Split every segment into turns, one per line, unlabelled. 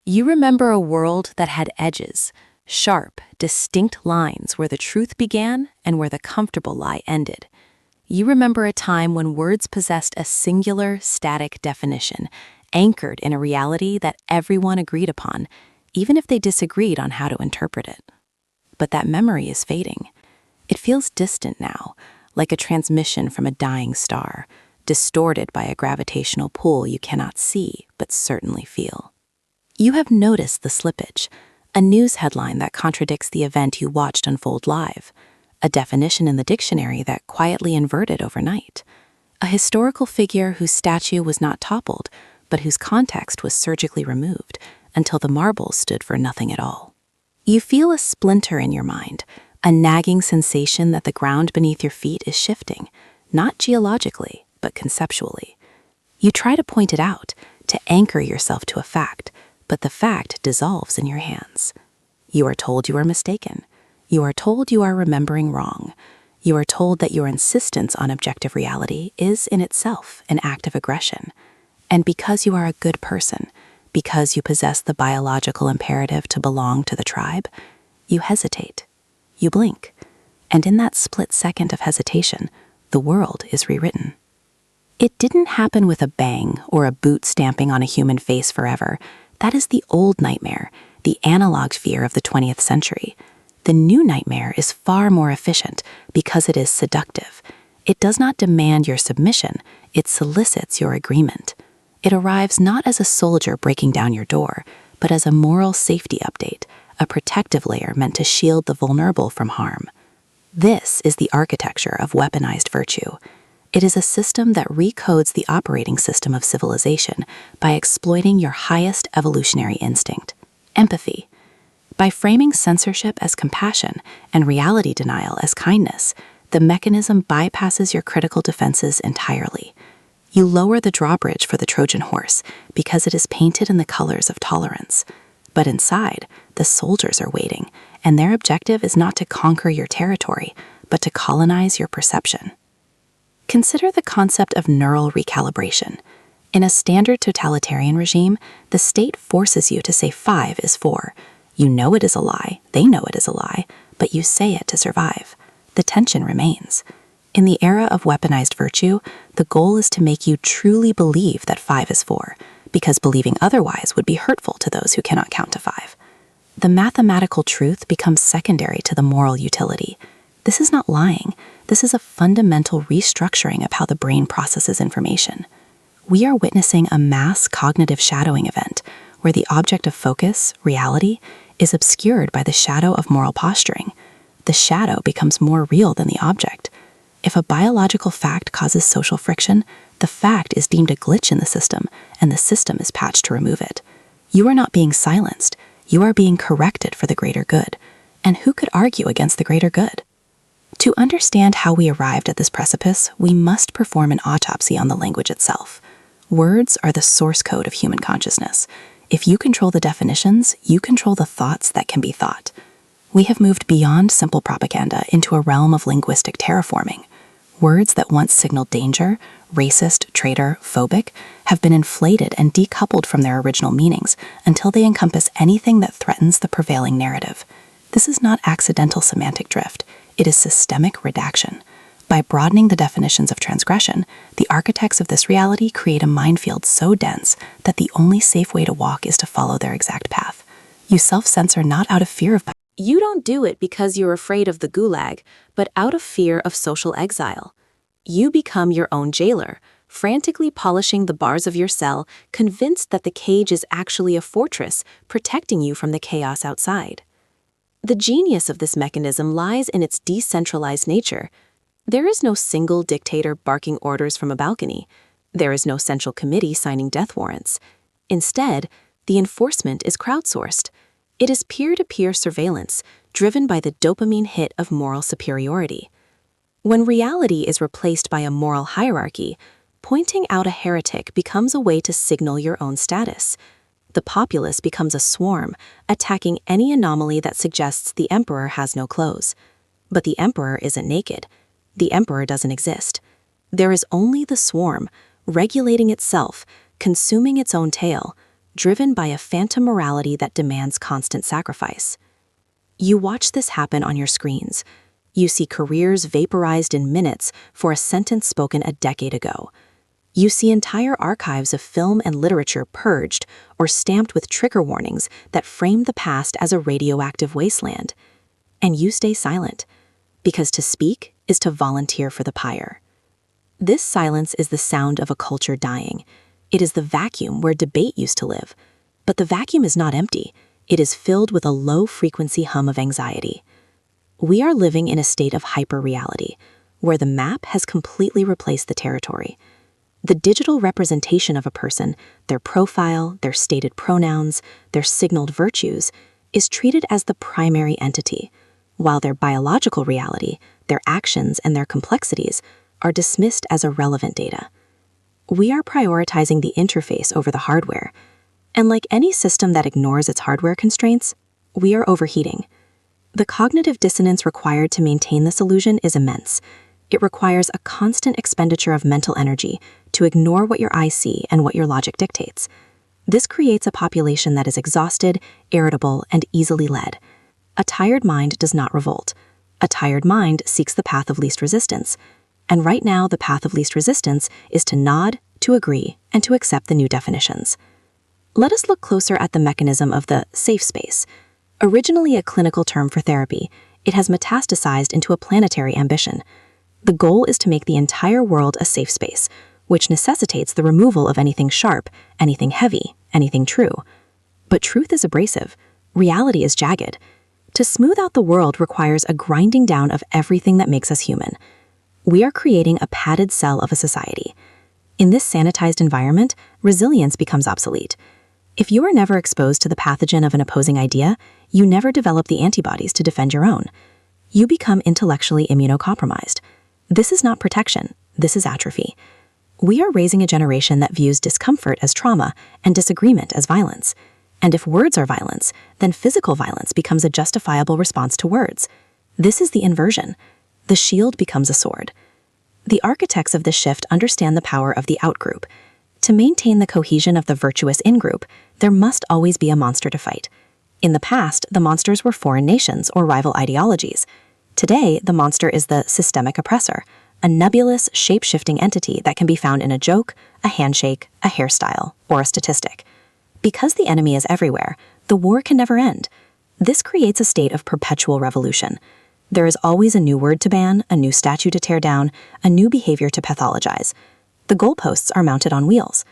You remember a world that had edges, sharp, distinct lines where the truth began and where the comfortable lie ended. You remember a time when words possessed a singular, static definition, anchored in a reality that everyone agreed upon, even if they disagreed on how to interpret it. But that memory is fading. It feels distant now, like a transmission from a dying star, distorted by a gravitational pull you cannot see but certainly feel. You have noticed the slippage, a news headline that contradicts the event you watched unfold live, a definition in the dictionary that quietly inverted overnight, a historical figure whose statue was not toppled, but whose context was surgically removed until the marbles stood for nothing at all. You feel a splinter in your mind, a nagging sensation that the ground beneath your feet is shifting, not geologically, but conceptually. You try to point it out, to anchor yourself to a fact, but the fact dissolves in your hands. You are told you are mistaken. You are told you are remembering wrong. You are told that your insistence on objective reality is in itself an act of aggression. And because you are a good person, because you possess the biological imperative to belong to the tribe, you hesitate. You blink. And in that split second of hesitation, the world is rewritten. It didn't happen with a bang or a boot stamping on a human face forever. That is the old nightmare, the analog fear of the 20th century. The new nightmare is far more efficient because it is seductive. It does not demand your submission, it solicits your agreement. It arrives not as a soldier breaking down your door, but as a moral safety update, a protective layer meant to shield the vulnerable from harm. This is the architecture of weaponized virtue. It is a system that recodes the operating system of civilization by exploiting your highest evolutionary instinct, empathy. By framing censorship as compassion and reality denial as kindness, the mechanism bypasses your critical defenses entirely. You lower the drawbridge for the Trojan horse because it is painted in the colors of tolerance. But inside, the soldiers are waiting, and their objective is not to conquer your territory, but to colonize your perception. Consider the concept of neural recalibration. In a standard totalitarian regime, the state forces you to say 5 is 4. You know it is a lie, they know it is a lie, but you say it to survive. The tension remains. In the era of weaponized virtue, the goal is to make you truly believe that 5 is 4, because believing otherwise would be hurtful to those who cannot count to 5. The mathematical truth becomes secondary to the moral utility. This is not lying. This is a fundamental restructuring of how the brain processes information. We are witnessing a mass cognitive shadowing event where the object of focus, reality, is obscured by the shadow of moral posturing. The shadow becomes more real than the object. If a biological fact causes social friction, the fact is deemed a glitch in the system, and the system is patched to remove it. You are not being silenced. You are being corrected for the greater good. And who could argue against the greater good? To understand how we arrived at this precipice, we must perform an autopsy on the language itself. Words are the source code of human consciousness. If you control the definitions, you control the thoughts that can be thought. We have moved beyond simple propaganda into a realm of linguistic terraforming. Words that once signaled danger, racist, traitor, phobic, have been inflated and decoupled from their original meanings until they encompass anything that threatens the prevailing narrative. This is not accidental semantic drift. It is systemic redaction. By broadening the definitions of transgression, the architects of this reality create a minefield so dense that the only safe way to walk is to follow their exact path. You self-censor not out of fear of
You don't do it because you're afraid of the gulag, but out of fear of social exile. You become your own jailer, frantically polishing the bars of your cell, convinced that the cage is actually a fortress protecting you from the chaos outside. The genius of this mechanism lies in its decentralized nature. There is no single dictator barking orders from a balcony. There is no central committee signing death warrants. Instead, the enforcement is crowdsourced. It is peer-to-peer surveillance, driven by the dopamine hit of moral superiority. When reality is replaced by a moral hierarchy, pointing out a heretic becomes a way to signal your own status. The populace becomes a swarm, attacking any anomaly that suggests the emperor has no clothes. But the emperor isn't naked. The emperor doesn't exist. There is only the swarm, regulating itself, consuming its own tail, driven by a phantom morality that demands constant sacrifice. You watch this happen on your screens. You see careers vaporized in minutes for a sentence spoken a decade ago. You see entire archives of film and literature purged or stamped with trigger warnings that frame the past as a radioactive wasteland. And you stay silent, because to speak is to volunteer for the pyre. This silence is the sound of a culture dying. It is the vacuum where debate used to live. But the vacuum is not empty. It is filled with a low-frequency hum of anxiety. We are living in a state of hyper-reality, where the map has completely replaced the territory. The digital representation of a person, their profile, their stated pronouns, their signaled virtues, is treated as the primary entity, while their biological reality, their actions, and their complexities are dismissed as irrelevant data. We are prioritizing the interface over the hardware, and like any system that ignores its hardware constraints, we are overheating. The cognitive dissonance required to maintain this illusion is immense. It requires a constant expenditure of mental energy to ignore what your eyes see and what your logic dictates. This creates a population that is exhausted, irritable, and easily led. A tired mind does not revolt. A tired mind seeks the path of least resistance. And right now, the path of least resistance is to nod, to agree, and to accept the new definitions. Let us look closer at the mechanism of the safe space. Originally a clinical term for therapy, it has metastasized into a planetary ambition. The goal is to make the entire world a safe space, which necessitates the removal of anything sharp, anything heavy, anything true. But truth is abrasive. Reality is jagged. To smooth out the world requires a grinding down of everything that makes us human. We are creating a padded cell of a society. In this sanitized environment, resilience becomes obsolete. If you are never exposed to the pathogen of an opposing idea, you never develop the antibodies to defend your own. You become intellectually immunocompromised. This is not protection, this is atrophy. We are raising a generation that views discomfort as trauma and disagreement as violence. And if words are violence, then physical violence becomes a justifiable response to words. This is the inversion. The shield becomes a sword. The architects of this shift understand the power of the outgroup. To maintain the cohesion of the virtuous in-group, there must always be a monster to fight. In the past, the monsters were foreign nations or rival ideologies. Today, the monster is the systemic oppressor, a nebulous, shape-shifting entity that can be found in a joke, a handshake, a hairstyle, or a statistic. Because the enemy is everywhere, the war can never end. This creates a state of perpetual revolution. There is always a new word to ban, a new statue to tear down, a new behavior to pathologize. The goalposts are mounted on wheels.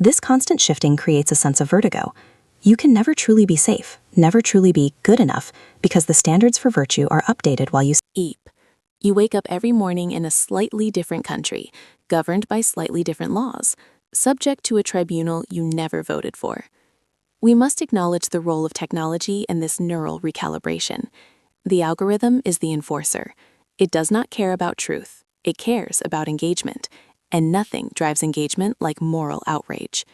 This constant shifting creates a sense of vertigo. You can never truly be safe, never truly be good enough, because the standards for virtue are updated while you
sleep. You wake up every morning in a slightly different country, governed by slightly different laws, subject to a tribunal you never voted for. We must acknowledge the role of technology in this neural recalibration. The algorithm is the enforcer. It does not care about truth. It cares about engagement, and nothing drives engagement like moral outrage.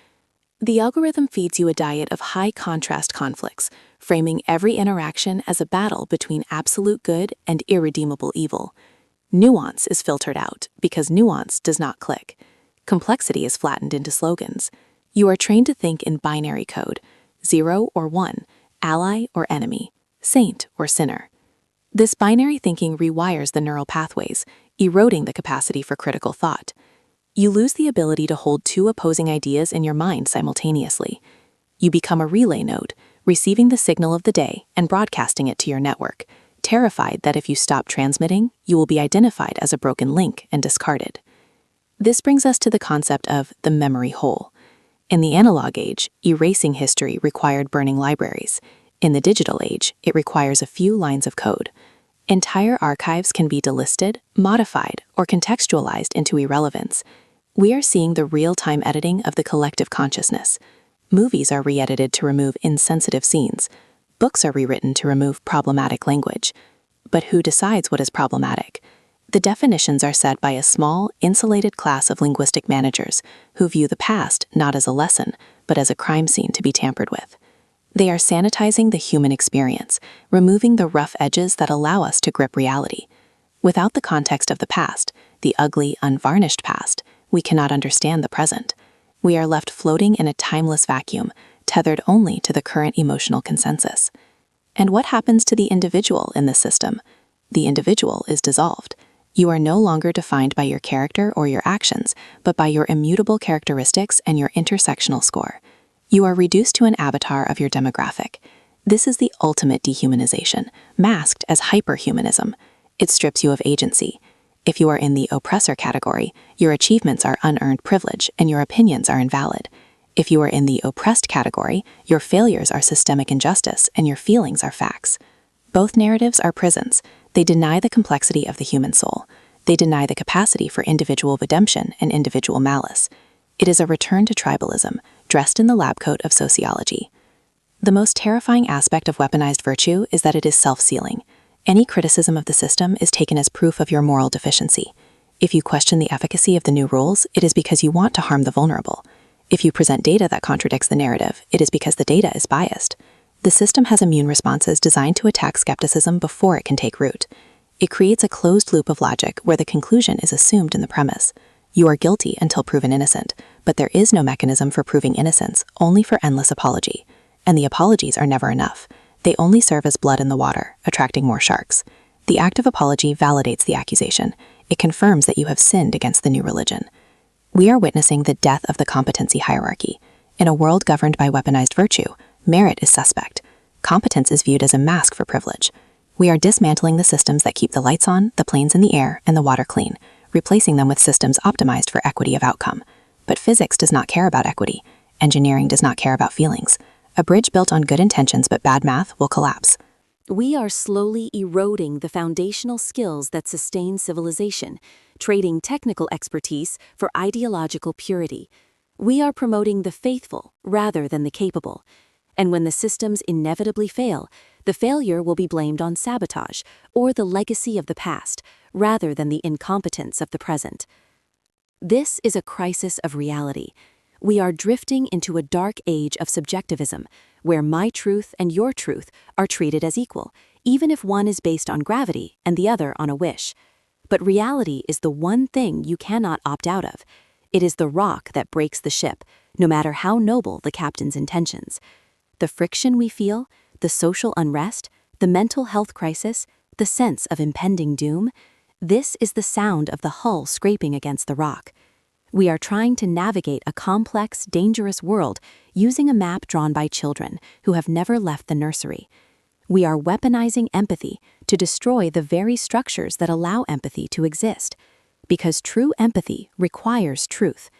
The algorithm feeds you a diet of high-contrast conflicts, framing every interaction as a battle between absolute good and irredeemable evil. Nuance is filtered out because nuance does not click. Complexity is flattened into slogans. You are trained to think in binary code, 0 or 1, ally or enemy, saint or sinner. This binary thinking rewires the neural pathways, eroding the capacity for critical thought. You lose the ability to hold two opposing ideas in your mind simultaneously. You become a relay node, receiving the signal of the day and broadcasting it to your network, terrified that if you stop transmitting, you will be identified as a broken link and discarded. This brings us to the concept of the memory hole. In the analog age, erasing history required burning libraries. In the digital age, it requires a few lines of code. Entire archives can be delisted, modified, or contextualized into irrelevance. We are seeing the real-time editing of the collective consciousness. Movies are re-edited to remove insensitive scenes. Books are rewritten to remove problematic language. But who decides what is problematic? The definitions are set by a small, insulated class of linguistic managers who view the past not as a lesson, but as a crime scene to be tampered with. They are sanitizing the human experience, removing the rough edges that allow us to grip reality. Without the context of the past, the ugly, unvarnished past, we cannot understand the present. We are left floating in a timeless vacuum, tethered only to the current emotional consensus. And what happens to the individual in this system? The individual is dissolved. You are no longer defined by your character or your actions, but by your immutable characteristics and your intersectional score. You are reduced to an avatar of your demographic. This is the ultimate dehumanization, masked as hyperhumanism. It strips you of agency. If you are in the oppressor category, your achievements are unearned privilege and your opinions are invalid. If you are in the oppressed category, your failures are systemic injustice and your feelings are facts. Both narratives are prisons. They deny the complexity of the human soul. They deny the capacity for individual redemption and individual malice. It is a return to tribalism, dressed in the lab coat of sociology. The most terrifying aspect of weaponized virtue is that it is self-sealing. Any criticism of the system is taken as proof of your moral deficiency. If you question the efficacy of the new rules, it is because you want to harm the vulnerable. If you present data that contradicts the narrative, it is because the data is biased. The system has immune responses designed to attack skepticism before it can take root. It creates a closed loop of logic where the conclusion is assumed in the premise. You are guilty until proven innocent, but there is no mechanism for proving innocence, only for endless apology. And the apologies are never enough. They only serve as blood in the water, attracting more sharks. The act of apology validates the accusation. It confirms that you have sinned against the new religion. We are witnessing the death of the competency hierarchy. In a world governed by weaponized virtue, merit is suspect. Competence is viewed as a mask for privilege. We are dismantling the systems that keep the lights on, the planes in the air, and the water clean, replacing them with systems optimized for equity of outcome. But physics does not care about equity. Engineering does not care about feelings. A bridge built on good intentions but bad math will collapse.
We are slowly eroding the foundational skills that sustain civilization, trading technical expertise for ideological purity. We are promoting the faithful rather than the capable. And when the systems inevitably fail, the failure will be blamed on sabotage or the legacy of the past rather than the incompetence of the present. This is a crisis of reality. We are drifting into a dark age of subjectivism, where my truth and your truth are treated as equal, even if one is based on gravity and the other on a wish. But reality is the one thing you cannot opt out of. It is the rock that breaks the ship, no matter how noble the captain's intentions. The friction we feel, the social unrest, the mental health crisis, the sense of impending doom, this is the sound of the hull scraping against the rock. We are trying to navigate a complex, dangerous world using a map drawn by children who have never left the nursery. We are weaponizing empathy to destroy the very structures that allow empathy to exist. Because true empathy requires truth.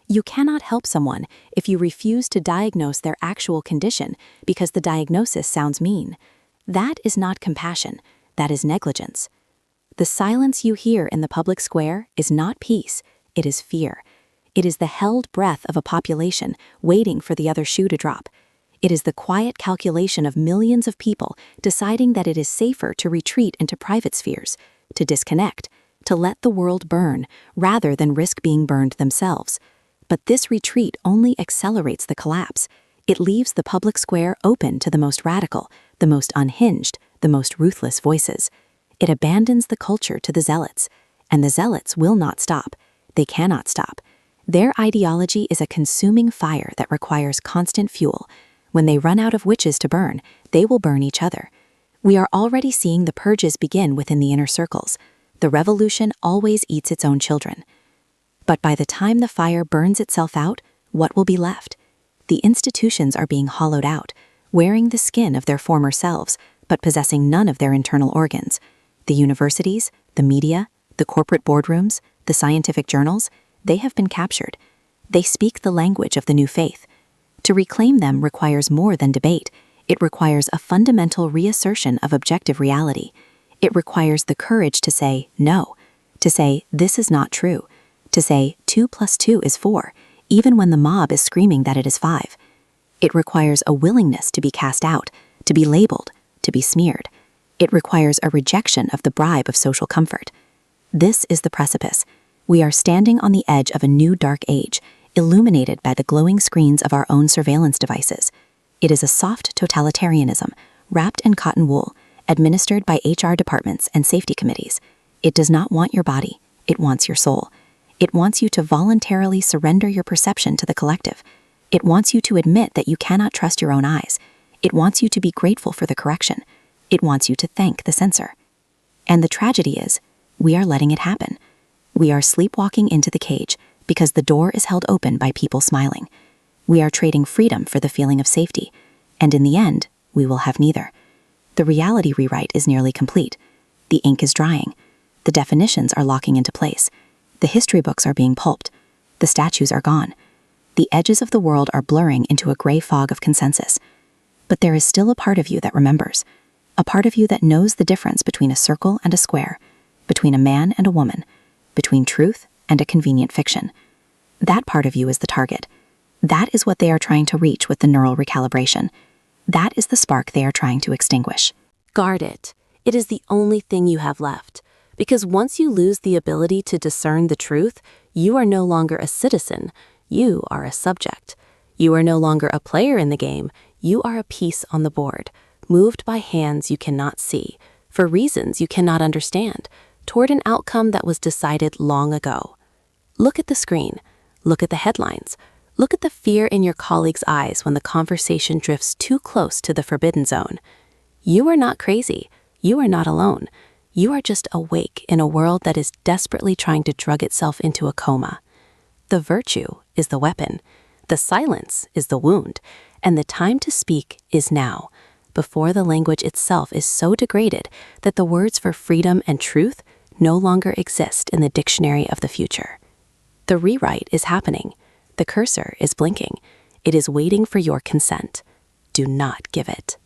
You cannot help someone if you refuse to diagnose their actual condition because the diagnosis sounds mean. That is not compassion, that is negligence. The silence you hear in the public square is not peace. It is fear. It is the held breath of a population waiting for the other shoe to drop. It is the quiet calculation of millions of people deciding that it is safer to retreat into private spheres, to disconnect, to let the world burn, rather than risk being burned themselves. But this retreat only accelerates the collapse. It leaves the public square open to the most radical, the most unhinged, the most ruthless voices. It abandons the culture to the zealots, and the zealots will not stop. They cannot stop. Their ideology is a consuming fire that requires constant fuel. When they run out of witches to burn, they will burn each other. We are already seeing the purges begin within the inner circles. The revolution always eats its own children. But by the time the fire burns itself out, what will be left? The institutions are being hollowed out, wearing the skin of their former selves, but possessing none of their internal organs. The universities, the media, the corporate boardrooms, the scientific journals, they have been captured. They speak the language of the new faith. To reclaim them requires more than debate. It requires a fundamental reassertion of objective reality. It requires the courage to say no, to say this is not true, to say 2 + 2 is 4, even when the mob is screaming that it is 5. It requires a willingness to be cast out, to be labeled, to be smeared. It requires a rejection of the bribe of social comfort. This is the precipice. We are standing on the edge of a new dark age, illuminated by the glowing screens of our own surveillance devices. It is a soft totalitarianism, wrapped in cotton wool, administered by HR departments and safety committees. It does not want your body, it wants your soul. It wants you to voluntarily surrender your perception to the collective.
It wants you to admit that you cannot trust your own eyes. It wants you to be grateful for the correction. It wants you to thank the censor. And the tragedy is, we are letting it happen. We are sleepwalking into the cage because the door is held open by people smiling. We are trading freedom for the feeling of safety, and in the end, we will have neither. The reality rewrite is nearly complete. The ink is drying. The definitions are locking into place. The history books are being pulped. The statues are gone. The edges of the world are blurring into a gray fog of consensus. But there is still a part of you that remembers, a part of you that knows the difference between a circle and a square, between a man and a woman, between truth and a convenient fiction. That part of you is the target. That is what they are trying to reach with the neural recalibration. That is the spark they are trying to extinguish.
Guard it. It is the only thing you have left. Because once you lose the ability to discern the truth, you are no longer a citizen. You are a subject. You are no longer a player in the game. You are a piece on the board, moved by hands you cannot see, for reasons you cannot understand, toward an outcome that was decided long ago. Look at the screen. Look at the headlines. Look at the fear in your colleagues' eyes when the conversation drifts too close to the forbidden zone. You are not crazy. You are not alone. You are just awake in a world that is desperately trying to drug itself into a coma. The virtue is the weapon. The silence is the wound. And the time to speak is now, before the language itself is so degraded that the words for freedom and truth no longer exist in the dictionary of the future. The rewrite is happening. The cursor is blinking. It is waiting for your consent. Do not give it.